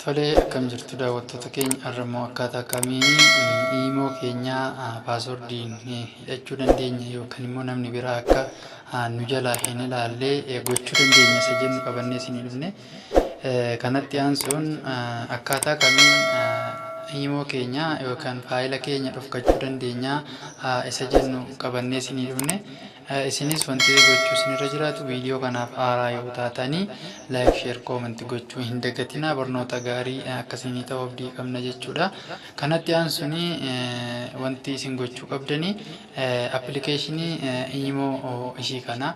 Tolee, akkam jirtu daawwattoota keenya har'ammoo akkaataa kamiin iimoo keenya paaswordiin hidhachuu dandeenya yookaan immoo namni biraa akka nu jalaa hin ilaallee gochuu dandeenya isa jennu qabannee isinii dhufne. Kanatti aansuun akkaataa kamiin iimoo keenya yookaan faayila keenya dhokfachuu dandeenya isa jennu qabannee isinii dhufne. Isinis wanti gochuu isinirra jiraatu viidiyoo kanaaf haaraa yoo taatanii laayik, sheer, koomentii gochuu hin dagatinaa. Barnoota gaarii akkasii ta'uu abdii qabna jechuudha. Kanatti aansuuni wanti isin gochuu qabdanii appilikeeshinii iimoo ishii kana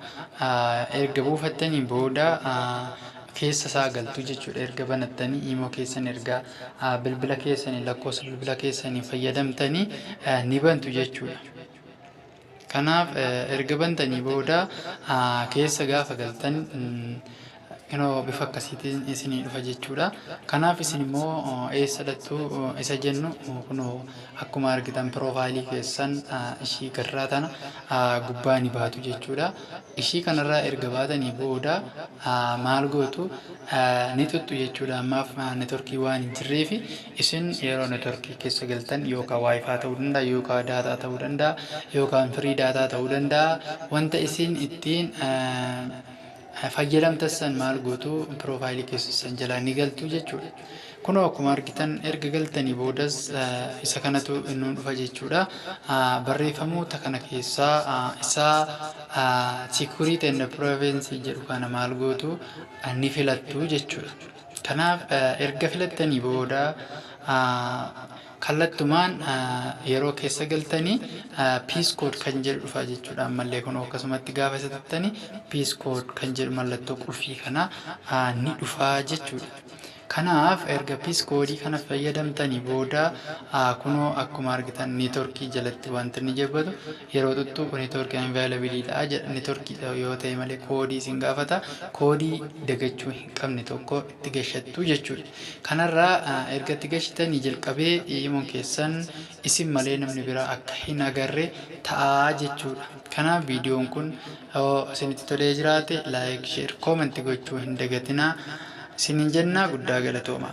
erga buufattanii booda keessa isaa galtu jechuudha. Erga banattanii iimoo keessan erga bilbila keessanii lakkoofsa bilbila keessanii fayyadamtanii ni bantu jechuudha. Kanaaf erga bantanii booda keessa gaafa galtan bifa akkasiitiin isinii dhufa jechuudha. Kanaaf isin immoo eessadhattu isa jennu kunoo akkuma argitan piroofaayilii keessan ishii garraa tana gubbaa ni baatu jechuudha. Ishii kanarraa erga baatanii booda maal gootu ni tuttu jechuudha. Ammaaf neetworkii waan hin jirreef isin yeroo neetworkii keessa galtan yookaan waayifaa ta'uu danda'a yookaan daataa ta'uu danda'a yookaan firii daataa ta'uu danda'a. Wanta isin ittiin fayyadamtan maal gootu piroofaayilii keessan jalaa ni galtu jechuudha. Kunoo akkuma argitan erga galtanii boodas isa kanatu inni dhufa jechuudha. Barreeffamoota kana keessaa isaa security and privacy jedhu kana maal gootu ni filattu jechuudha. Kanaaf erga filattanii booda kallattumaan yeroo keessa galtanii peace code kan jedhu dhufa jechuudha. Ammallee kun akkasumatti gaafa isa tattanii peace code kan jedhu mallattoo qulfii kana ni dhufa jechuudha. Kanaaf erga peace code kana fayyadamtanii booda kunoo akkuma argitan neetworkii jalatti wanti inni jabbatu yeroo tuttu neetworkii availability jedha. Neetworkii yoo ta'e malee koodii isin gaafata. Koodii dagachuu hin qabne tokko itti gashattu jechuudha. Kanarraa erga itti gashitanii jalqabee iimoon keessan isin malee namni biraa akka hin agarre ta'a jechuudha. Kanaaf viidiyoon kun isinitti tolee jiraate laayik, sheer, koomentii gochuu hin dagatinaa. Isinin jennaa guddaa galatoomaa.